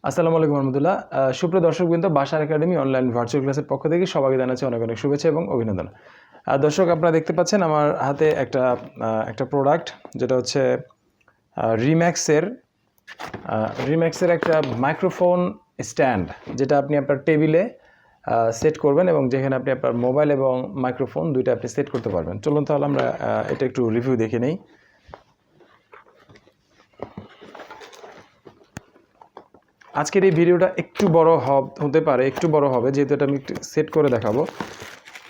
আসসালামু আলাইকুম রহমতুল্লাহ। সুপ্রিয় দর্শকবৃন্দ, বাশার একাডেমি অনলাইন ভার্চুয়াল ক্লাসের পক্ষ থেকে সবাইকে জানাচ্ছি অনেক অনেক শুভেচ্ছা এবং অভিনন্দন। দর্শক, আপনারা দেখতে পাচ্ছেন আমার হাতে একটা প্রোডাক্ট, যেটা হচ্ছে রিম্যাক্সের একটা মাইক্রোফোন স্ট্যান্ড, যেটা আপনি আপনার টেবিলে সেট করবেন এবং যেখানে আপনি আপনার মোবাইল এবং মাইক্রোফোন দুইটা আপনি সেট করতে পারবেন। চলুন তাহলে আমরা এটা একটু রিভিউ দেখে নেই। আজকের এই ভিডিওটা একটু বড় হতে পারে, একটু বড় হবে, যেহেতু এটা আমি একটু সেট করে দেখাবো।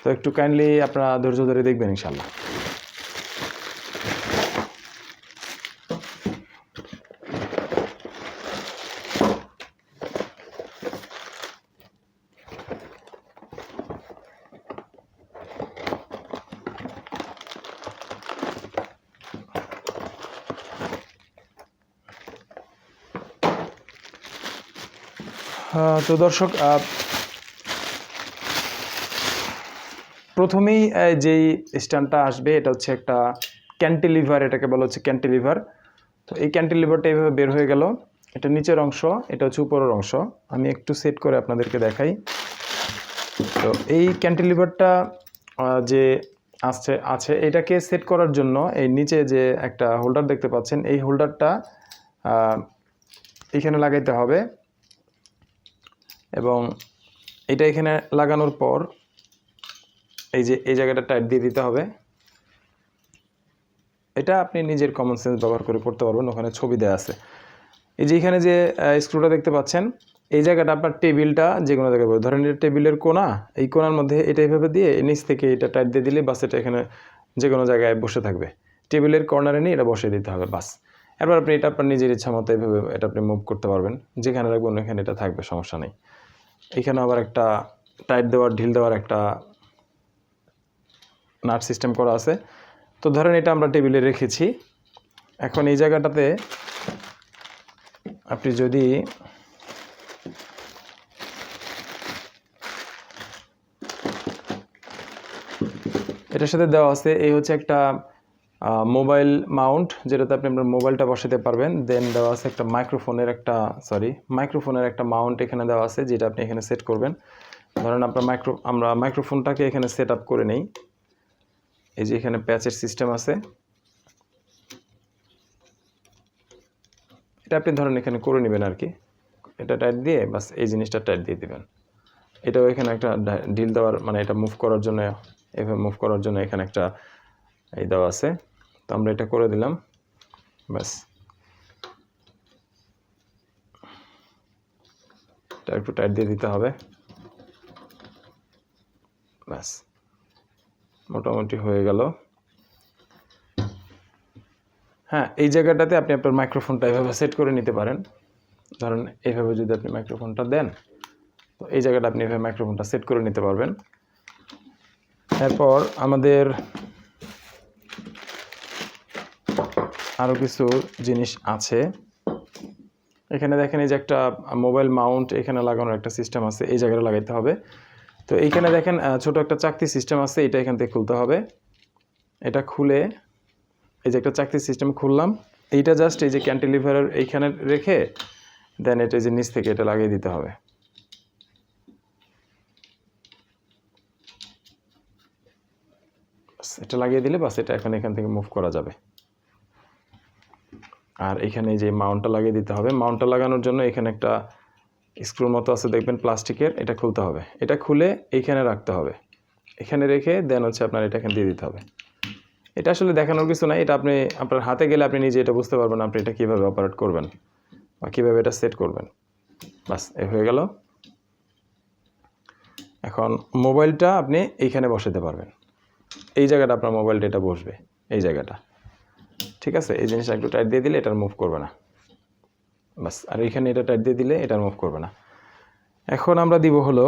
তো একটু কাইন্ডলি আপনারা ধৈর্য ধরে দেখবেন ইনশাল্লাহ। তো দর্শক, প্রথমেই যেই স্ট্যান্ডটা আসবে এটা হচ্ছে একটা ক্যান্টিলিভার, এটাকে বলা হচ্ছে ক্যান্টিলিভার। তো এই ক্যান্টিলিভারটা এইভাবে বের হয়ে গেল, এটা নিচের অংশ, এটা হচ্ছে উপরের অংশ। আমি একটু সেট করে আপনাদেরকে দেখাই। তো এই ক্যান্টিলিভারটা যে আছে এটাকে সেট করার জন্য এই নিচে যে একটা হোল্ডার দেখতে পাচ্ছেন, এই হোল্ডারটা এখানে লাগাইতে হবে এবং এটা এখানে লাগানোর পর এই জায়গাটা টাইট দিয়ে দিতে হবে। এটা আপনি নিজের কমন সেন্স ব্যবহার করে করতে পারবেন, ওখানে ছবি দেওয়া আছে। এই যে এখানে যে স্ক্রুটা দেখতে পাচ্ছেন, এই জায়গাটা আপনার টেবিলটা যে কোনো জায়গায়, ধরেন এটা টেবিলের কোণা, এই কোণার মধ্যে এটা এইভাবে দিয়ে নিচ থেকে এটা টাইট দিয়ে দিলে বাস এটা এখানে যে কোনো জায়গায় বসে থাকবে। টেবিলের কর্নারে নিয়ে এটা বসিয়ে দিতে হবে বাস। এরপর আপনি এটা আপনার নিজের ইচ্ছা মতো এইভাবে এটা আপনি মুভ করতে পারবেন, যেখানে রাখবেন ওখানে এটা থাকবে, সমস্যা নেই। এখানে আবার একটা টাইট দেওয়ার, ঢিল দেওয়ার একটা নাট সিস্টেম করা আছে। তো ধরেন এটা আমরা টেবিলে রেখেছি। এখন এই জায়গাটাতে আপনি যদি এটার সাথে দেওয়া আছে, এই হচ্ছে একটা মোবাইল মাউন্ট, যেটাতে আপনি আপনার মোবাইলটা বসাতে পারবেন। দেন দেওয়া আছে একটা মাইক্রোফোনের একটা মাউন্ট এখানে দেওয়া আছে, যেটা আপনি এখানে সেট করবেন। ধরেন আমরা মাইক্রোফোনটাকে এখানে সেট আপ করে নেই। এই যে এখানে প্যাচের সিস্টেম আছে, এটা আপনি ধরেন এখানে করে নেবেন আর কি। এটা টাইট দিয়ে বাস এই জিনিসটা টাইট দিয়ে দিবেন। এটাও এখানে একটা ঢিল দেওয়ার, মানে এটা মুভ করার জন্য, এভাবে মুভ করার জন্য এখানে একটা এই দেওয়া আছে। তো আমরা এটা করে দিলাম, ব্যাস। এটা একটু টাইট দিয়ে দিতে হবে, ব্যাস, মোটামুটি হয়ে গেল। হ্যাঁ, এই জায়গাটাতে আপনি আপনার মাইক্রোফোনটা এভাবে সেট করে নিতে পারেন। ধরেন এইভাবে যদি আপনি মাইক্রোফোনটা দেন, তো এই জায়গাটা আপনি এভাবে মাইক্রোফোনটা সেট করে নিতে পারবেন। এরপর আমাদের আরও কিছু জিনিস আছে। এখানে দেখেন, এই যে একটা মোবাইল মাউন্ট এখানে লাগানোর একটা সিস্টেম আছে, এই জায়গাটা লাগাইতে হবে। তো এইখানে দেখেন ছোট একটা চাকতি সিস্টেম আছে, এটা এখান থেকে খুলতে হবে। এটা খুলে এই যে একটা চাকতি সিস্টেম খুললাম, এইটা জাস্ট এই যে ক্যান্টিলিভারের এইখানে রেখে দেন এটা যে নিচ থেকে এটা লাগিয়ে দিতে হবে। এটা লাগিয়ে দিলে বাস এটা এখন এখান থেকে মুভ করা যাবে। আর এখানে যে মাউন্টটা লাগিয়ে দিতে হবে, মাউন্টটা লাগানোর জন্য এখানে একটা স্ক্রুর মতো আছে দেখবেন প্লাস্টিকের, এটা খুলতে হবে। এটা খুলে এইখানে রাখতে হবে, এখানে রেখে দেন হচ্ছে আপনার এটা এখানে দিয়ে দিতে হবে। এটা আসলে দেখানোর কিছু নাই, এটা আপনি আপনার হাতে গেলে আপনি নিজে এটা বুঝতে পারবেন আপনি এটা কীভাবে অপারেট করবেন বা কীভাবে এটা সেট করবেন। বাস, এ হয়ে গেল। এখন মোবাইলটা আপনি এইখানে বসাতে পারবেন, এই জায়গাটা আপনার মোবাইলটা এটা বসবে, এই জায়গাটা, ঠিক আছে। এই জিনিসটা একটু টাইট দিয়ে দিলে এটা মুভ করবে না, বাস। আর এইখানে এটা টাইট দিয়ে দিলে এটা মুভ করবে না। এখন আমরা দিব হলো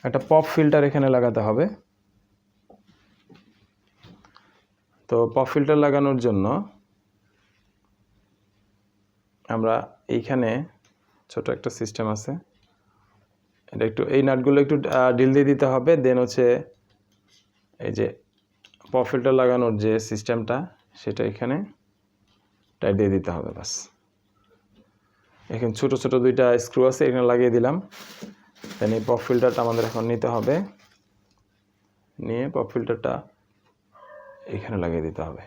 একটা পপ ফিল্টার এখানে লাগাতে হবে। তো পপ ফিল্টার লাগানোর জন্য আমরা এইখানে ছোট একটা সিস্টেম আছে, এটা একটু এই নাটগুলো একটু ঢিল দিয়ে দিতে হবে। দেন হচ্ছে এই যে পপ ফিল্টার লাগানোর যে সিস্টেমটা, সেটা এখানে টাইট দিয়ে দিতে হবে, বাস। এখানে ছোট ছোট দুইটা স্ক্রু আছে, এখানে লাগিয়ে দিলাম। দেন এই পপ ফিল্টারটা আমাদের এখন নিতে হবে, নিয়ে পপ ফিল্টারটা এখানে লাগিয়ে দিতে হবে।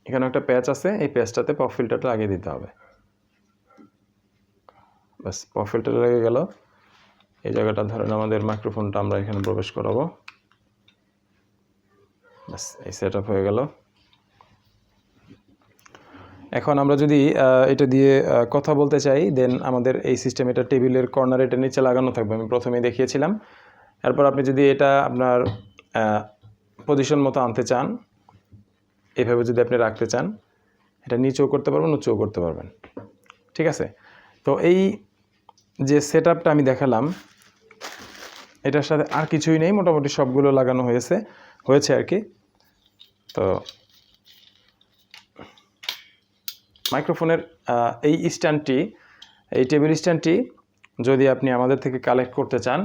এখানে একটা প্যাচ আছে, এই প্যাচটাতে পপ ফিল্টারটা লাগিয়ে দিতে হবে। বাস, পপ ফিল্টার লেগে গেল। এই জায়গাটা ধরেন আমাদের মাইক্রোফোনটা আমরা এখানে প্রবেশ করাবো। বাস, এই সেট আপ হয়ে গেল। এখন আমরা যদি এটা দিয়ে কথা বলতে চাই, দেন আমাদের এই সিস্টেম, এটা টেবিলের কর্নারে এটা নিচে লাগানো থাকবে, আমি প্রথমেই দেখিয়েছিলাম। এরপর আপনি যদি এটা আপনার পজিশন মতো আনতে চান, এভাবে যদি আপনি রাখতে চান, এটা নিচেও করতে পারবেন, উঁচুও করতে পারবেন। ঠিক আছে? তো এই যে সেট আপটা আমি দেখালাম, এটার সাথে আর কিছুই নেই, মোটামুটি সবগুলো লাগানো হয়েছে আর কি। তো মাইক্রোফোনের এই স্ট্যান্ডটি, এই টেবিল স্ট্যান্ডটি যদি আপনি আমাদের থেকে কালেক্ট করতে চান,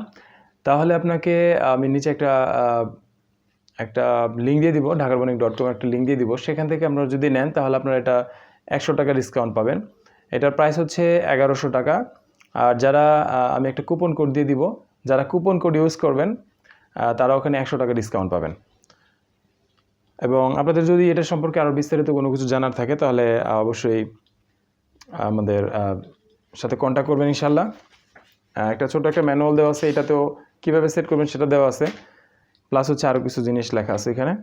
তাহলে আপনাকে আমি নিচে একটা লিঙ্ক দিয়ে দিব, ঢাকারবণিক.com একটা লিঙ্ক দিয়ে দিব। সেখান থেকে আপনারা যদি নেন তাহলে আপনারা এটা 100 টাকা ডিসকাউন্ট পাবেন। এটার প্রাইস হচ্ছে 1100 টাকা। আর যারা আমি একটা কুপন কোড দিয়ে দিব, যারা কুপন কোড ইউজ করবেন তারা ওখানে 100 টাকা ডিসকাউন্ট পাবেন। এবং আপনাদের যদি এটা সম্পর্কে আরও বিস্তারিত কোনো কিছু জানার থাকে তাহলে অবশ্যই আমাদের সাথে কন্ট্যাক্ট করবেন ইনশাল্লাহ। একটা ছোট একটা ম্যানুয়াল দেওয়া আছে, এটাতেও কীভাবে সেট করবেন সেটা দেওয়া আছে, প্লাস হচ্ছে আরও কিছু জিনিস লেখা আছে এখানে,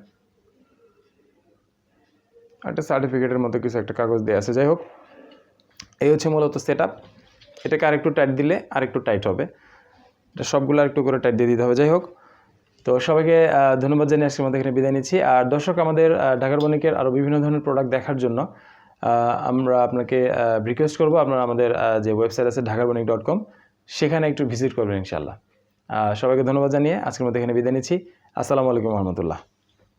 একটা সার্টিফিকেটের মতো কিছু একটা কাগজ দেওয়া আছে। যাই হোক, এই হচ্ছে মূলত সেট আপ। এটাকে আরেকটু টাইট দিলে আরেকটু টাইট হবে, এটা সবগুলো আরেকটু করে টাইট দিয়ে দিতে হবে। যাই হোক, তো সবাইকে ধন্যবাদ জানিয়ে আজকের মধ্যে এখানে বিদায় নিচ্ছি। আর দর্শক, আমাদের ঢাকার বণিকের আরও বিভিন্ন ধরনের প্রোডাক্ট দেখার জন্য আমরা আপনাকে রিকোয়েস্ট করবো, আপনারা আমাদের যে ওয়েবসাইট আছে ঢাকারবণিক.com, সেখানে একটু ভিজিট করবেন ইনশাল্লাহ। সবাইকে ধন্যবাদ জানিয়ে আজকের মধ্যে এখানে বিদায় নিচ্ছি। আসসালামু আলাইকুম রহমতুল্লাহ।